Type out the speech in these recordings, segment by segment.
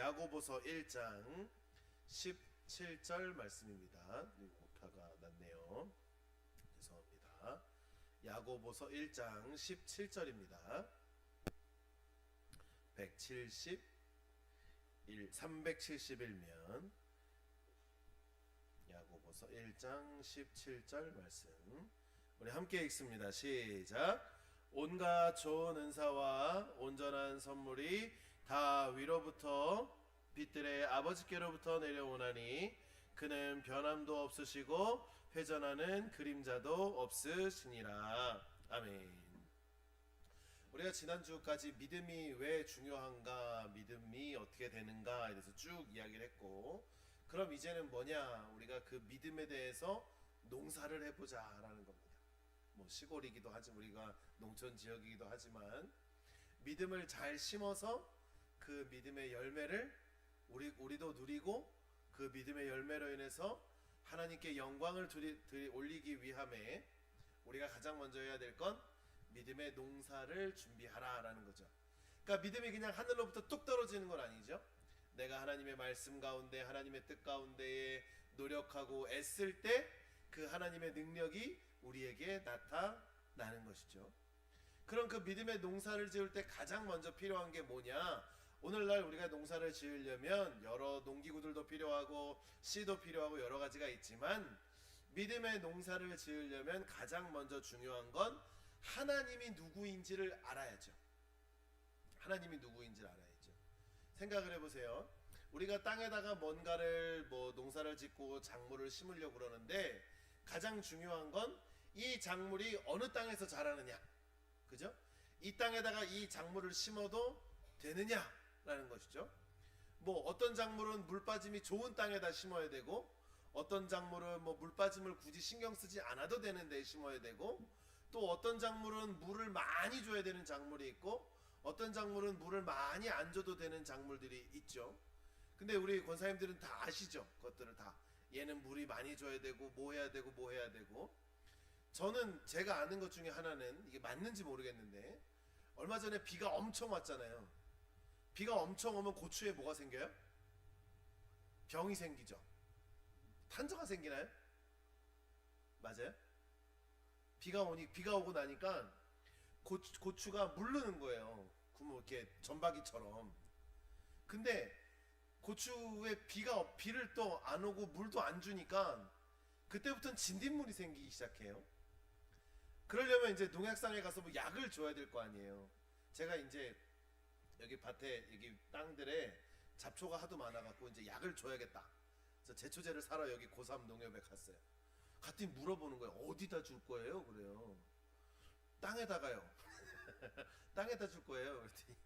야고보서 1장 17절 말씀입니다. 오타가 났네요. 죄송합니다. 야고보서 1장 17절입니다. 371면 야고보서 1장 17절 말씀 우리 함께 읽습니다. 시작. 온갖 좋은 은사와 온전한 선물이 다 위로부터 빛들의 아버지께로부터 내려오나니 그는 변함도 없으시고 회전하는 그림자도 없으시니라. 아멘. 우리가 지난주까지 믿음이 왜 중요한가, 믿음이 어떻게 되는가에 대해서 쭉 이야기를 했고, 그럼 이제는 뭐냐, 우리가 그 믿음에 대해서 농사를 해보자 라는 겁니다. 뭐 시골이기도 하지만, 우리가 농촌 지역이기도 하지만 믿음을 잘 심어서 그 믿음의 열매를 우리도 누리고, 그 믿음의 열매로 인해서 하나님께 영광을 올리기 위함에 우리가 가장 먼저 해야 될 건 믿음의 농사를 준비하라 라는 거죠. 그러니까 믿음이 그냥 하늘로부터 뚝 떨어지는 건 아니죠. 내가 하나님의 말씀 가운데, 하나님의 뜻 가운데에 노력하고 애쓸 때 그 하나님의 능력이 우리에게 나타나는 것이죠. 그럼 그 믿음의 농사를 지을 때 가장 먼저 필요한 게 뭐냐? 오늘날 우리가 농사를 지으려면 여러 농기구들도 필요하고 씨도 필요하고 여러 가지가 있지만, 믿음의 농사를 지으려면 가장 먼저 중요한 건 하나님이 누구인지를 알아야죠. 하나님이 누구인지를 알아야죠. 생각을 해보세요. 우리가 땅에다가 뭔가를 농사를 짓고 작물을 심으려고 그러는데 가장 중요한 건 이 작물이 어느 땅에서 자라느냐, 그죠? 이 땅에다가 이 작물을 심어도 되느냐라는 것이죠. 어떤 작물은 물 빠짐이 좋은 땅에다 심어야 되고, 어떤 작물은 물 빠짐을 굳이 신경 쓰지 않아도 되는 데 심어야 되고, 또 어떤 작물은 물을 많이 줘야 되는 작물이 있고, 어떤 작물은 물을 많이 안 줘도 되는 작물들이 있죠. 근데 우리 권사님들은 다 아시죠? 그것들을 다. 얘는 물이 많이 줘야 되고 뭐 해야 되고 뭐 해야 되고. 저는 제가 아는 것 중에 하나는, 이게 맞는지 모르겠는데, 얼마 전에 비가 엄청 왔잖아요. 비가 엄청 오면 고추에 뭐가 생겨요? 병이 생기죠. 탄저가 생기나요? 맞아요? 비가 오고 나니까 고추가 물르는 거예요. 이렇게 점박이처럼. 근데 고추에 비를 또 안 오고 물도 안 주니까 그때부터는 진딧물이 생기기 시작해요. 그러려면 이제 농약상에 가서 약을 줘야 될 거 아니에요. 제가 이제 여기 밭에, 여기 땅들에 잡초가 하도 많아갖고 이제 약을 줘야겠다. 그래서 제초제를 사러 여기 고3 농협에 갔어요. 갔더니 물어보는 거예요. 어디다 줄 거예요? 그래요. 땅에다가요. 땅에다 줄 거예요. 그랬더니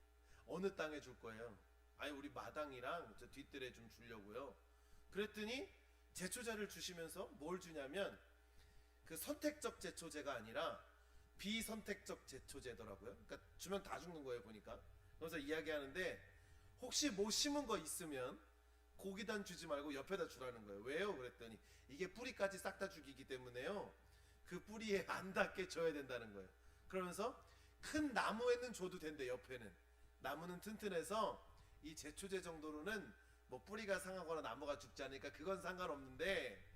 어느 땅에 줄 거예요? 아니, 우리 마당이랑 저 뒷뜰에 좀 주려고요. 그랬더니 제초제를 주시면서 뭘 주냐면, 그 선택적 제초제가 아니라 비선택적 제초제더라고요. 그러니까 주면 다 죽는 거예요, 보니까. 그래서 이야기하는데, 혹시 뭐 심은 거 있으면 고기단 주지 말고 옆에다 주라는 거예요. 왜요? 그랬더니 이게 뿌리까지 싹 다 죽이기 때문에요, 그 뿌리에 안 닿게 줘야 된다는 거예요. 그러면서 큰 나무에는 줘도 된대. 옆에는 나무는 튼튼해서 이 제초제 정도로는 뿌리가 상하거나 나무가 죽지 않으니까 그건 상관없는데,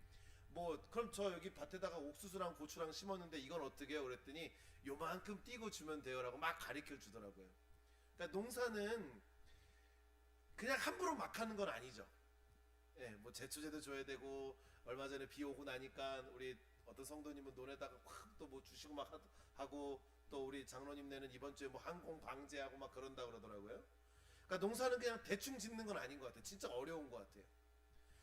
그럼 저 여기 밭에다가 옥수수랑 고추랑 심었는데 이건 어떻게 해요? 그랬더니 요만큼 띄고 주면 돼요 라고 막 가르쳐 주더라고요. 그러니까 농사는 그냥 함부로 막 하는 건 아니죠. 예, 제초제도 줘야 되고, 얼마 전에 비 오고 나니까 우리 어떤 성도님은 논에다가 확 또 주시고 막 하고, 또 우리 장로님네는 이번 주에 항공 방제하고 막 그런다 그러더라고요. 그러니까 농사는 그냥 대충 짓는 건 아닌 것 같아요. 진짜 어려운 것 같아요.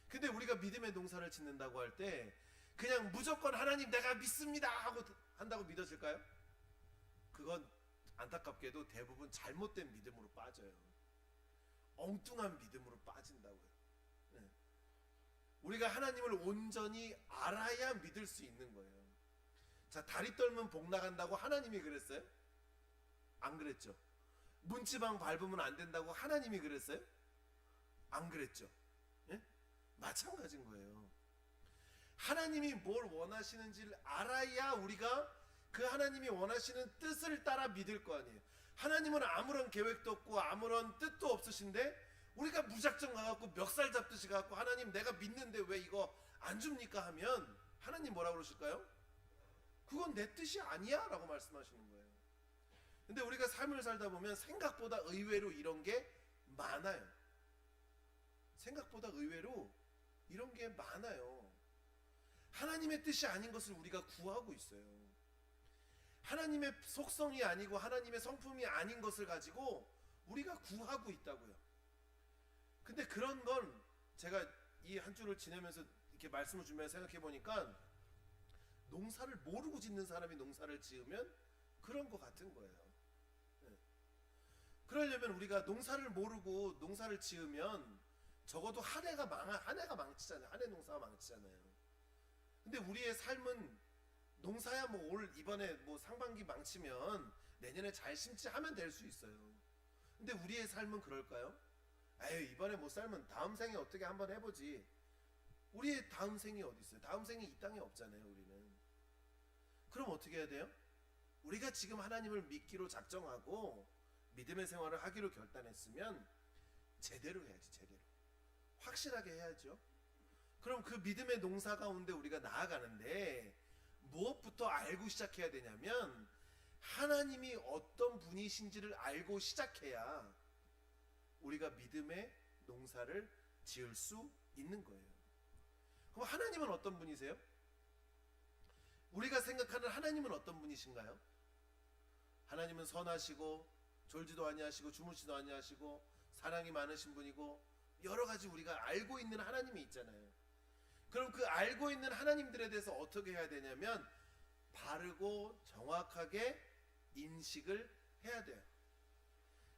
근데 우리가 믿음의 농사를 짓는다고 할 때 그냥 무조건 하나님 내가 믿습니다 하고 한다고 믿어질까요? 그건 안타깝게도 대부분 잘못된 믿음으로 빠져요. 엉뚱한 믿음으로 빠진다고요. 네. 우리가 하나님을 온전히 알아야 믿을 수 있는 거예요. 자, 다리 떨면 복 나간다고 하나님이 그랬어요? 안 그랬죠. 문지방 밟으면 안 된다고 하나님이 그랬어요? 안 그랬죠. 예? 마찬가지인 거예요. 하나님이 뭘 원하시는지를 알아야 우리가 그 하나님이 원하시는 뜻을 따라 믿을 거 아니에요. 하나님은 아무런 계획도 없고 아무런 뜻도 없으신데 우리가 무작정 가갖고 멱살 잡듯이 가갖고 하나님 내가 믿는데 왜 이거 안 줍니까 하면 하나님 뭐라고 그러실까요? 그건 내 뜻이 아니야 라고 말씀하시는 거예요. 근데 우리가 삶을 살다 보면 생각보다 의외로 이런 게 많아요. 생각보다 의외로 이런 게 많아요. 하나님의 뜻이 아닌 것을 우리가 구하고 있어요. 하나님의 속성이 아니고 하나님의 성품이 아닌 것을 가지고 우리가 구하고 있다고요. 근데 그런 건 제가 이 한 주를 지내면서 이렇게 말씀을 주면서 생각해 보니까 농사를 모르고 짓는 사람이 농사를 지으면 그런 것 같은 거예요. 네. 그러려면 우리가 농사를 모르고 농사를 지으면 적어도 한 해가 망치잖아요. 한 해 농사가 망치잖아요. 근데 우리의 삶은 농사야 뭐 올 이번에 뭐 상반기 망치면 내년에 잘 심지 하면 될 수 있어요. 근데 우리의 삶은 그럴까요? 아유 이번에 못 살면 다음 생에 어떻게 한번 해보지. 우리의 다음 생이 어디 있어요? 다음 생이 이 땅에 없잖아요. 우리는. 그럼 어떻게 해야 돼요? 우리가 지금 하나님을 믿기로 작정하고 믿음의 생활을 하기로 결단했으면 제대로 해야지. 제대로 확실하게 해야죠. 그럼 그 믿음의 농사 가운데 우리가 나아가는데 무엇부터 알고 시작해야 되냐면 하나님이 어떤 분이신지를 알고 시작해야 우리가 믿음의 농사를 지을 수 있는 거예요. 그럼 하나님은 어떤 분이세요? 우리가 생각하는 하나님은 어떤 분이신가요? 하나님은 선하시고 졸지도 아니하시고 주무시도 아니하시고 사랑이 많으신 분이고 여러 가지 우리가 알고 있는 하나님이 있잖아요. 그럼 그 알고 있는 하나님들에 대해서 어떻게 해야 되냐면 바르고 정확하게 인식을 해야 돼요.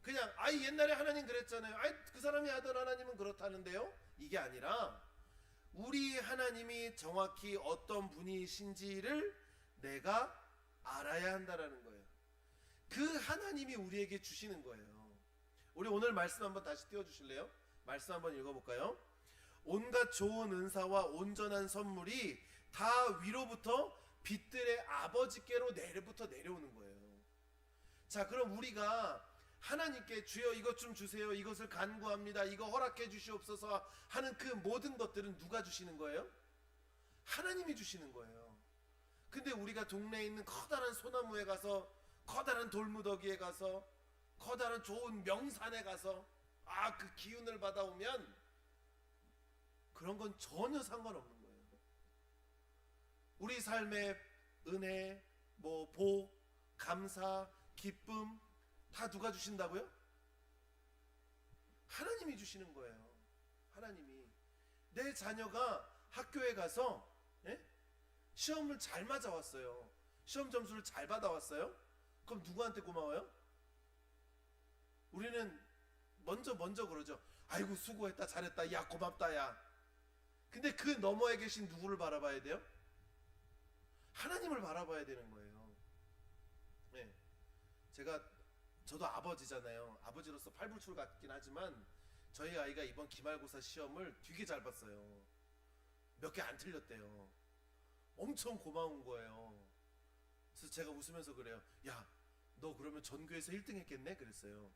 그냥 아이 옛날에 하나님 그랬잖아요. 아이 그 사람이 하던 하나님은 그렇다는데요. 이게 아니라 우리 하나님이 정확히 어떤 분이신지를 내가 알아야 한다라는 거예요. 그 하나님이 우리에게 주시는 거예요. 우리 오늘 말씀 한번 다시 띄워주실래요? 말씀 한번 읽어볼까요? 온갖 좋은 은사와 온전한 선물이 다 위로부터 빛들의 아버지께로 내려오는 거예요. 자, 그럼 우리가 하나님께 주여 이것 좀 주세요, 이것을 간구합니다, 이거 허락해 주시옵소서 하는 그 모든 것들은 누가 주시는 거예요? 하나님이 주시는 거예요. 근데 우리가 동네에 있는 커다란 소나무에 가서, 커다란 돌무더기에 가서, 커다란 좋은 명산에 가서 그 기운을 받아오면 그런 건 전혀 상관없는 거예요. 우리 삶의 은혜, 복, 감사, 기쁨 다 누가 주신다고요? 하나님이 주시는 거예요. 하나님이. 내 자녀가 학교에 가서 시험을 잘 맞아왔어요. 시험 점수를 잘 받아왔어요. 그럼 누구한테 고마워요? 우리는 먼저 그러죠. 아이고 수고했다, 잘했다, 야 고맙다, 야. 근데 그 너머에 계신 누구를 바라봐야 돼요? 하나님을 바라봐야 되는 거예요. 네. 저도 아버지잖아요. 아버지로서 팔불출 같긴 하지만 저희 아이가 이번 기말고사 시험을 되게 잘 봤어요. 몇 개 안 틀렸대요. 엄청 고마운 거예요. 그래서 제가 웃으면서 그래요. 야, 너 그러면 전교에서 1등 했겠네? 그랬어요.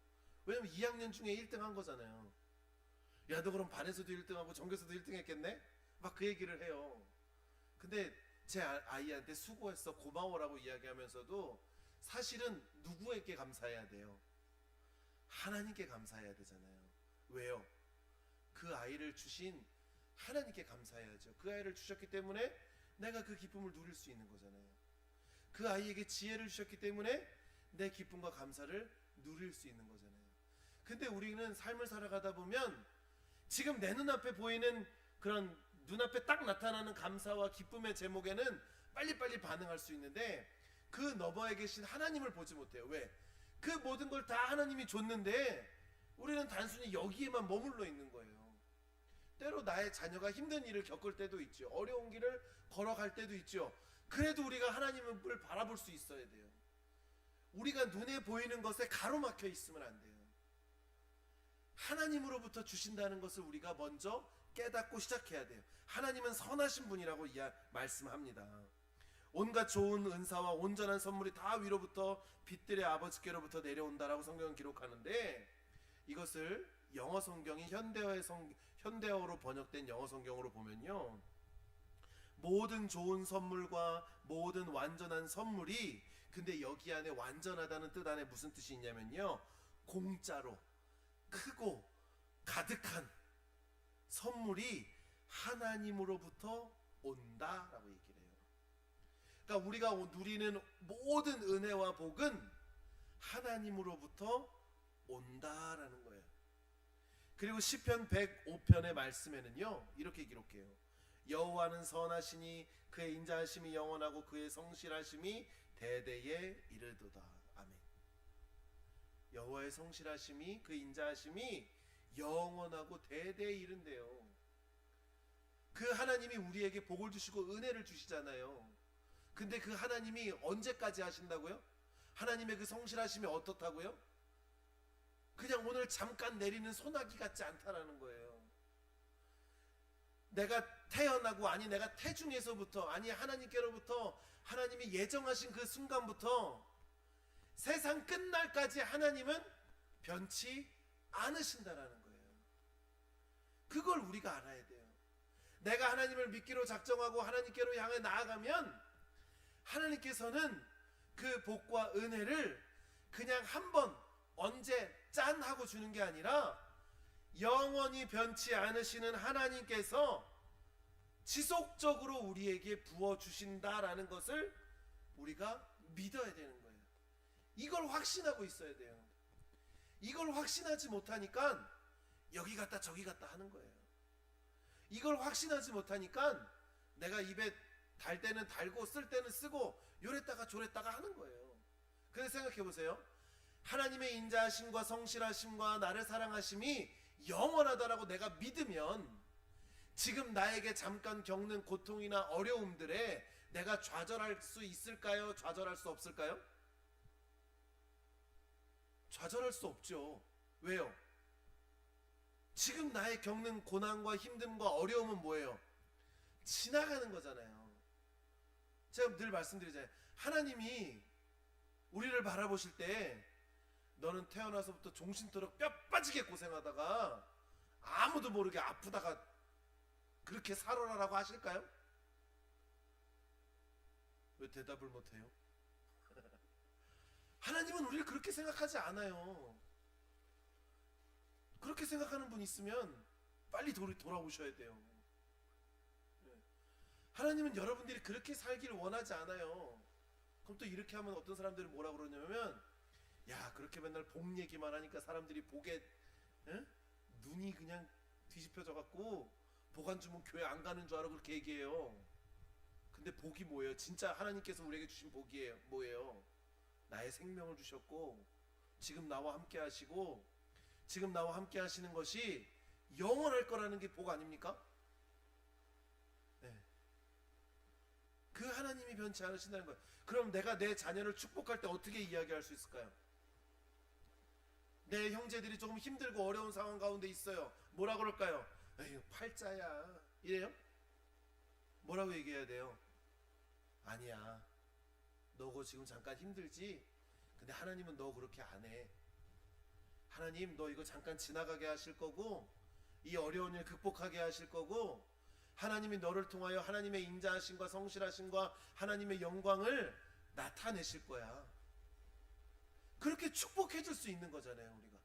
왜냐면 2학년 중에 1등 한 거잖아요. 야, 너 그럼 반에서도 1등하고 전교에서도 1등 했겠네? 막 그 얘기를 해요. 근데 제 아이한테 수고했어, 고마워라고 이야기하면서도 사실은 누구에게 감사해야 돼요? 하나님께 감사해야 되잖아요. 왜요? 그 아이를 주신 하나님께 감사해야죠. 그 아이를 주셨기 때문에 내가 그 기쁨을 누릴 수 있는 거잖아요. 그 아이에게 지혜를 주셨기 때문에 내 기쁨과 감사를 누릴 수 있는 거잖아요. 근데 우리는 삶을 살아가다 보면 지금 내 눈앞에 보이는 그런 눈앞에 딱 나타나는 감사와 기쁨의 제목에는 빨리빨리 반응할 수 있는데 그 너머에 계신 하나님을 보지 못해요. 왜? 그 모든 걸 다 하나님이 줬는데 우리는 단순히 여기에만 머물러 있는 거예요. 때로 나의 자녀가 힘든 일을 겪을 때도 있죠. 어려운 길을 걸어갈 때도 있죠. 그래도 우리가 하나님을 바라볼 수 있어야 돼요. 우리가 눈에 보이는 것에 가로막혀 있으면 안 돼요. 하나님으로부터 주신다는 것을 우리가 먼저 깨닫고 시작해야 돼요. 하나님은 선하신 분이라고 말씀합니다. 온갖 좋은 은사와 온전한 선물이 다 위로부터 빛들의 아버지께로부터 내려온다라고 성경은 기록하는데 이것을 영어 성경이 현대어로 번역된 영어 성경으로 보면요, 모든 좋은 선물과 모든 완전한 선물이, 근데 여기 안에 완전하다는 뜻 안에 무슨 뜻이 있냐면요, 공짜로 크고 가득한 선물이 하나님으로부터 온다라고 얘기를 해요. 그러니까 우리가 누리는 모든 은혜와 복은 하나님으로부터 온다라는 거예요. 그리고 시편 105편의 말씀에는요, 이렇게 기록해요. 여호와는 선하시니 그의 인자하심이 영원하고 그의 성실하심이 대대에 이르도다. 아멘. 여호와의 성실하심이, 그 인자하심이 영원하고 대대에 이른대요. 그 하나님이 우리에게 복을 주시고 은혜를 주시잖아요. 근데 그 하나님이 언제까지 하신다고요? 하나님의 그 성실하심이 어떻다고요? 그냥 오늘 잠깐 내리는 소나기 같지 않다라는 거예요. 내가 태어나고, 아니 내가 태중에서부터, 아니 하나님께로부터 하나님이 예정하신 그 순간부터 세상 끝날까지 하나님은 변치 않으신다라는 거예요. 그걸 우리가 알아야 돼요. 내가 하나님을 믿기로 작정하고 하나님께로 향해 나아가면 하나님께서는 그 복과 은혜를 그냥 한번 언제 짠 하고 주는 게 아니라 영원히 변치 않으시는 하나님께서 지속적으로 우리에게 부어주신다라는 것을 우리가 믿어야 되는 거예요. 이걸 확신하고 있어야 돼요. 이걸 확신하지 못하니까 여기 갔다 저기 갔다 하는 거예요. 이걸 확신하지 못하니까 내가 입에 달 때는 달고 쓸 때는 쓰고 요랬다가 저랬다가 하는 거예요. 그래서 생각해 보세요. 하나님의 인자하심과 성실하심과 나를 사랑하심이 영원하다라고 내가 믿으면 지금 나에게 잠깐 겪는 고통이나 어려움들에 내가 좌절할 수 있을까요? 좌절할 수 없을까요? 좌절할 수 없죠. 왜요? 지금 나의 겪는 고난과 힘듦과 어려움은 뭐예요? 지나가는 거잖아요. 제가 늘 말씀드리잖아요. 하나님이 우리를 바라보실 때 너는 태어나서부터 종신토록 뼈 빠지게 고생하다가 아무도 모르게 아프다가 그렇게 살아라라고 하실까요? 왜 대답을 못해요? 하나님은 우리를 그렇게 생각하지 않아요. 그렇게 생각하는 분 있으면 빨리 돌아오셔야 돼요. 하나님은 여러분들이 그렇게 살기를 원하지 않아요. 그럼 또 이렇게 하면 어떤 사람들이 뭐라 그러냐면, 야 그렇게 맨날 복 얘기만 하니까 사람들이 복에 눈이 그냥 뒤집혀져 갖고 복 안 주면 교회 안 가는 줄 알아 그렇게 얘기해요. 근데 복이 뭐예요? 진짜 하나님께서 우리에게 주신 복이에요. 뭐예요? 나의 생명을 주셨고 지금 나와 함께 하시고 지금 나와 함께 하시는 것이 영원할 거라는 게 복 아닙니까? 네. 그 하나님이 변치 않으신다는 거예요. 그럼 내가 내 자녀를 축복할 때 어떻게 이야기할 수 있을까요? 내 형제들이 조금 힘들고 어려운 상황 가운데 있어요. 뭐라 그럴까요? 에휴 팔자야 이래요? 뭐라고 얘기해야 돼요? 아니야 너 그거 지금 잠깐 힘들지? 근데 하나님은 너 그렇게 안 해. 하나님 너 이거 잠깐 지나가게 하실 거고 이 어려운 일 극복하게 하실 거고 하나님이 너를 통하여 하나님의 인자하심과 성실하심과 하나님의 영광을 나타내실 거야. 그렇게 축복해 줄 수 있는 거잖아요. 우리가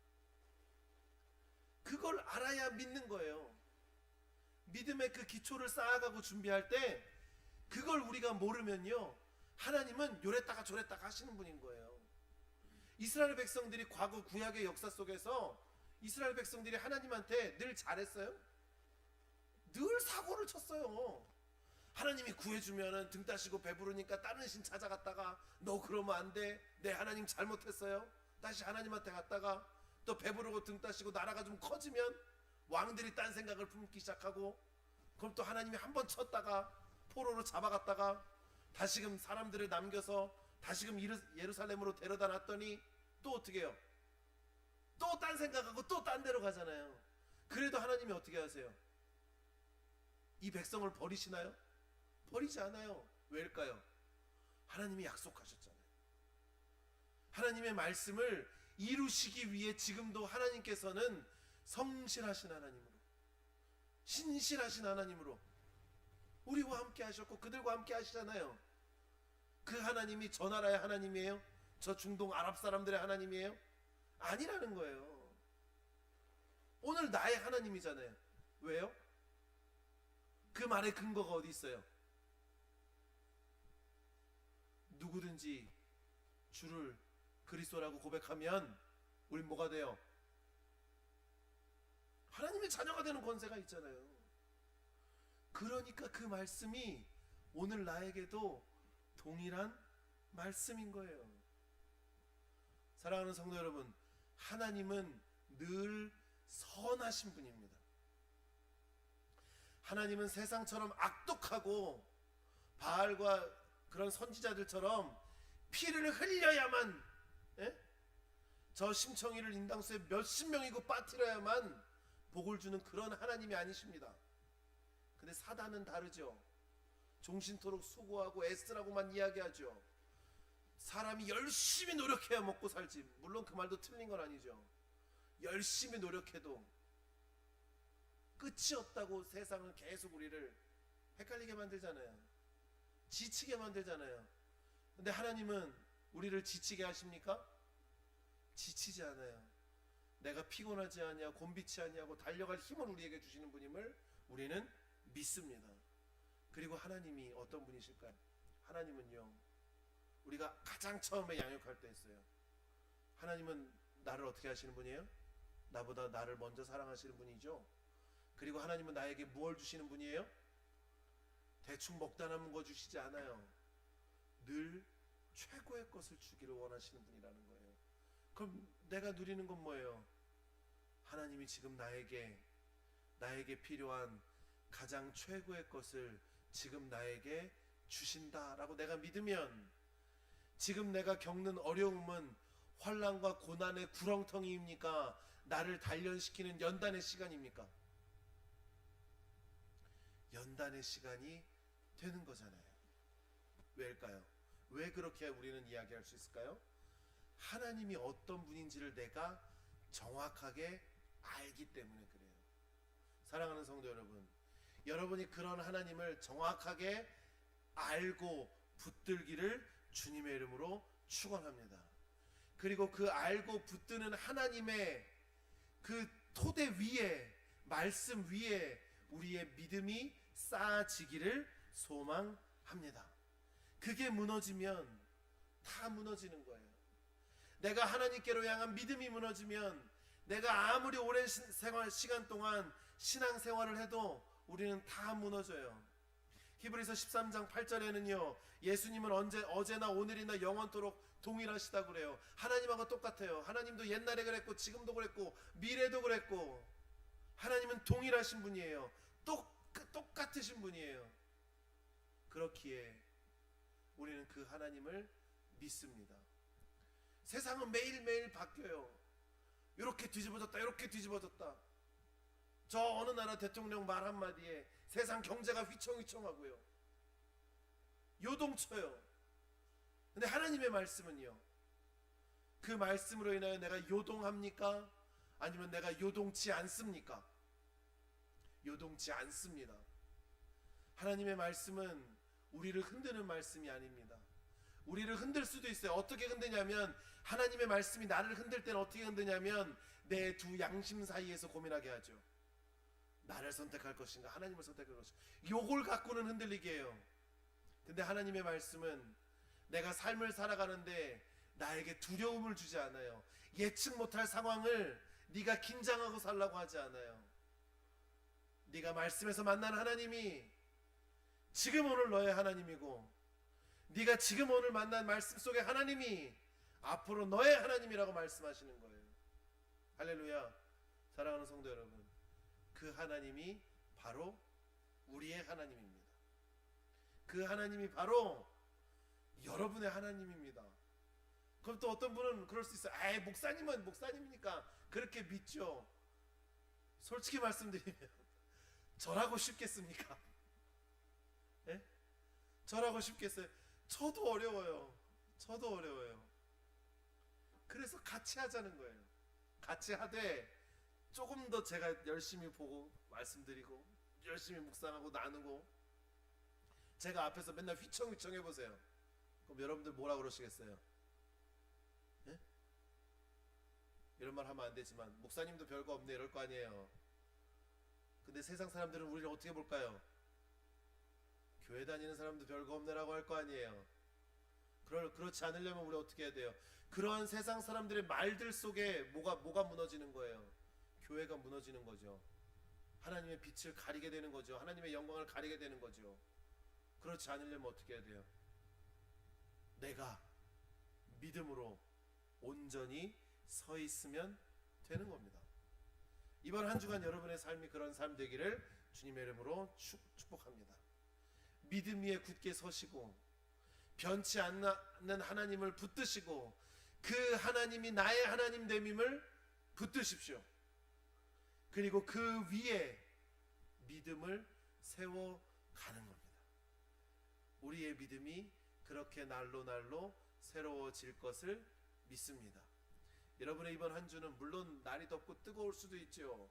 그걸 알아야 믿는 거예요. 믿음의 그 기초를 쌓아가고 준비할 때 그걸 우리가 모르면요 하나님은 요랬다가 저랬다가 하시는 분인 거예요. 이스라엘 백성들이 과거 구약의 역사 속에서 이스라엘 백성들이 하나님한테 늘 잘했어요? 늘 사고를 쳤어요. 하나님이 구해주면은 등 따시고 배부르니까 다른 신 찾아갔다가 너 그러면 안 돼. 내 하나님 잘못했어요. 다시 하나님한테 갔다가 또 배부르고 등 따시고 나라가 좀 커지면 왕들이 딴 생각을 품기 시작하고 그럼 또 하나님이 한번 쳤다가 포로로 잡아갔다가 다시금 사람들을 남겨서 다시금 예루살렘으로 데려다 놨더니 또 어떻게 해요? 또 딴 생각하고 또 딴 데로 가잖아요. 그래도 하나님이 어떻게 하세요? 이 백성을 버리시나요? 버리지 않아요. 왜일까요? 하나님이 약속하셨잖아요. 하나님의 말씀을 이루시기 위해 지금도 하나님께서는 성실하신 하나님으로, 신실하신 하나님으로 우리와 함께 하셨고 그들과 함께 하시잖아요. 그 하나님이 저 나라의 하나님이에요? 저 중동 아랍 사람들의 하나님이에요? 아니라는 거예요. 오늘 나의 하나님이잖아요. 왜요? 그 말의 근거가 어디 있어요? 누구든지 주를 그리스도라고 고백하면 우린 뭐가 돼요? 하나님의 자녀가 되는 권세가 있잖아요. 그러니까 그 말씀이 오늘 나에게도 동일한 말씀인 거예요. 사랑하는 성도 여러분, 하나님은 늘 선하신 분입니다. 하나님은 세상처럼 악독하고 바알과 그런 선지자들처럼 피를 흘려야만, 저 심청이를 인당수에 몇십 명이고 빠뜨려야만 복을 주는 그런 하나님이 아니십니다. 근데 사단은 다르죠. 종신토록 수고하고 애쓰라고만 이야기하죠. 사람이 열심히 노력해야 먹고 살지. 물론 그 말도 틀린 건 아니죠. 열심히 노력해도 끝이 없다고 세상은 계속 우리를 헷갈리게 만들잖아요. 지치게 만들잖아요. 근데 하나님은 우리를 지치게 하십니까? 지치지 않아요. 내가 피곤하지 않냐, 곤비치 않냐고 달려갈 힘을 우리에게 주시는 분임을 우리는 믿습니다. 그리고 하나님이 어떤 분이실까요? 하나님은요, 우리가 가장 처음에 양육할 때 했어요. 하나님은 나를 어떻게 하시는 분이에요? 나보다 나를 먼저 사랑하시는 분이죠. 그리고 하나님은 나에게 무엇을 주시는 분이에요? 대충 먹다 남은 거 주시지 않아요. 늘 최고의 것을 주기를 원하시는 분이라는 거예요. 그럼 내가 누리는 건 뭐예요? 하나님이 지금 나에게 필요한 가장 최고의 것을 지금 나에게 주신다라고 내가 믿으면, 지금 내가 겪는 어려움은 환난과 고난의 구렁텅이입니까? 나를 단련시키는 연단의 시간입니까? 연단의 시간이 되는 거잖아요. 왜일까요? 왜 그렇게 우리는 이야기할 수 있을까요? 하나님이 어떤 분인지를 내가 정확하게 알기 때문에 그래요. 사랑하는 성도 여러분, 여러분이 그런 하나님을 정확하게 알고 붙들기를 주님의 이름으로 축원합니다. 그리고 그 알고 붙드는 하나님의 그 토대 위에, 말씀 위에 우리의 믿음이 쌓아지기를 소망합니다. 그게 무너지면 다 무너지는 거예요. 내가 하나님께로 향한 믿음이 무너지면 내가 아무리 오랜 시간 동안 신앙생활을 해도 우리는 다 무너져요. 히브리서 13장 8절에는요, 예수님은 어제나 오늘이나 영원토록 동일하시다고 그래요. 하나님하고 똑같아요. 하나님도 옛날에 그랬고 지금도 그랬고 미래도 그랬고, 하나님은 동일하신 분이에요. 똑같으신 분이에요. 그렇기에 우리는 그 하나님을 믿습니다. 세상은 매일매일 바뀌어요. 이렇게 뒤집어졌다, 이렇게 뒤집어졌다. 저 어느 나라 대통령 말 한마디에 세상 경제가 휘청휘청하고요, 요동쳐요. 근데 하나님의 말씀은요, 그 말씀으로 인하여 내가 요동합니까? 아니면 내가 요동치 않습니까? 요동치 않습니다. 하나님의 말씀은 우리를 흔드는 말씀이 아닙니다. 우리를 흔들 수도 있어요. 어떻게 흔드냐면, 하나님의 말씀이 나를 흔들 때는 어떻게 흔드냐면 내 두 양심 사이에서 고민하게 하죠. 나를 선택할 것인가, 하나님을 선택할 것인가. 요걸 갖고는 흔들리게 해요. 근데 하나님의 말씀은 내가 삶을 살아가는데 나에게 두려움을 주지 않아요. 예측 못할 상황을 네가 긴장하고 살라고 하지 않아요. 네가 말씀에서 만난 하나님이 지금 오늘 너의 하나님이고, 네가 지금 오늘 만난 말씀 속의 하나님이 앞으로 너의 하나님이라고 말씀하시는 거예요. 할렐루야. 사랑하는 성도 여러분, 그 하나님이 바로 우리의 하나님입니다. 그 하나님이 바로 여러분의 하나님입니다. 그럼 또 어떤 분은 그럴 수 있어요. 에이, 목사님은 목사님이니까 그렇게 믿죠. 솔직히 말씀드리면 저라고 쉽겠습니까? 예? 저라고 쉽겠어요? 저도 어려워요. 저도 어려워요. 그래서 같이 하자는 거예요. 같이 하되 조금 더 제가 열심히 보고 말씀드리고 열심히 묵상하고 나누고 제가 앞에서 맨날 휘청휘청 해보세요. 그럼 여러분들 뭐라 그러시겠어요? 예? 이런 말 하면 안 되지만 목사님도 별거 없네 이럴 거 아니에요. 근데 세상 사람들은 우리를 어떻게 볼까요? 교회 다니는 사람도 별거 없네라고 할 거 아니에요. 그렇지 않으려면 우리 어떻게 해야 돼요? 그러한 세상 사람들의 말들 속에 뭐가 무너지는 거예요? 교회가 무너지는 거죠. 하나님의 빛을 가리게 되는 거죠. 하나님의 영광을 가리게 되는 거죠. 그렇지 않으려면 어떻게 해야 돼요? 내가 믿음으로 온전히 서 있으면 되는 겁니다. 이번 한 주간 여러분의 삶이 그런 삶 되기를 주님의 이름으로 축복합니다. 믿음 위에 굳게 서시고 변치 않는 하나님을 붙드시고 그 하나님이 나의 하나님 됨임을 붙드십시오. 그리고 그 위에 믿음을 세워가는 겁니다. 우리의 믿음이 그렇게 날로 새로워질 것을 믿습니다. 여러분의 이번 한 주는 물론 날이 덥고 뜨거울 수도 있죠.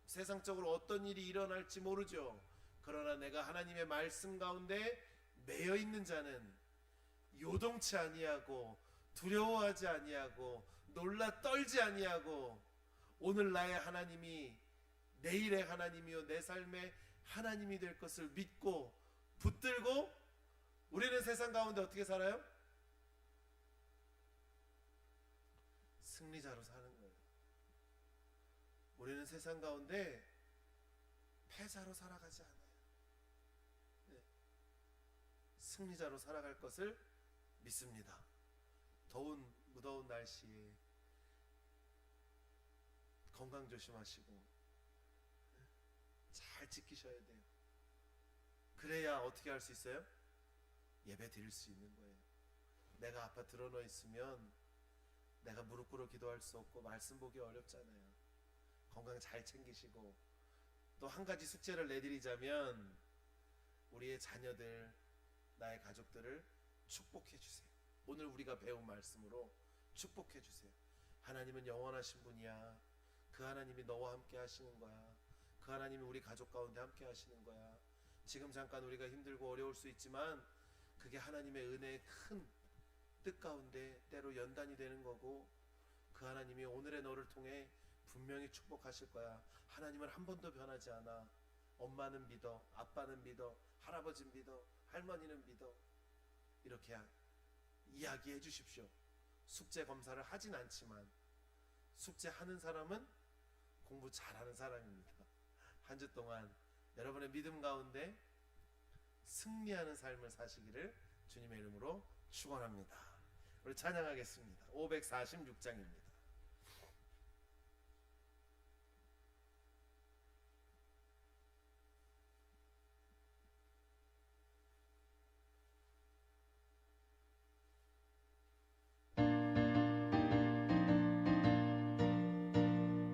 세상적으로 어떤 일이 일어날지 모르죠. 그러나 내가 하나님의 말씀 가운데 매여 있는 자는 요동치 아니하고 두려워하지 아니하고 놀라 떨지 아니하고 오늘 나의 하나님이 내일의 하나님이요 내 삶의 하나님이 될 것을 믿고 붙들고 우리는 세상 가운데 어떻게 살아요? 승리자로 사는 거예요. 우리는 세상 가운데 패자로 살아가지 않아요. 네. 승리자로 살아갈 것을 믿습니다. 무더운 날씨에 건강 조심하시고 잘 지키셔야 돼요. 그래야 어떻게 할 수 있어요? 예배 드릴 수 있는 거예요. 내가 아파 드러누워 있으면 내가 무릎 꿇어 기도할 수 없고 말씀 보기 어렵잖아요. 건강 잘 챙기시고 또 한 가지 숙제를 내드리자면 우리의 자녀들, 나의 가족들을 축복해 주세요. 오늘 우리가 배운 말씀으로 축복해 주세요. 하나님은 영원하신 분이야. 그 하나님이 너와 함께 하시는 거야. 그 하나님이 우리 가족 가운데 함께 하시는 거야. 지금 잠깐 우리가 힘들고 어려울 수 있지만 그게 하나님의 은혜의 큰 뜻 가운데 때로 연단이 되는 거고 그 하나님이 오늘의 너를 통해 분명히 축복하실 거야. 하나님은 한 번도 변하지 않아. 엄마는 믿어, 아빠는 믿어, 할아버지는 믿어, 할머니는 믿어. 이렇게 이야기해 주십시오. 숙제 검사를 하진 않지만 숙제하는 사람은 공부 잘하는 사람입니다. 한 주 동안 여러분의 믿음 가운데 승리하는 삶을 사시기를 주님의 이름으로 축원합니다. 우리 찬양하겠습니다. 546장입니다.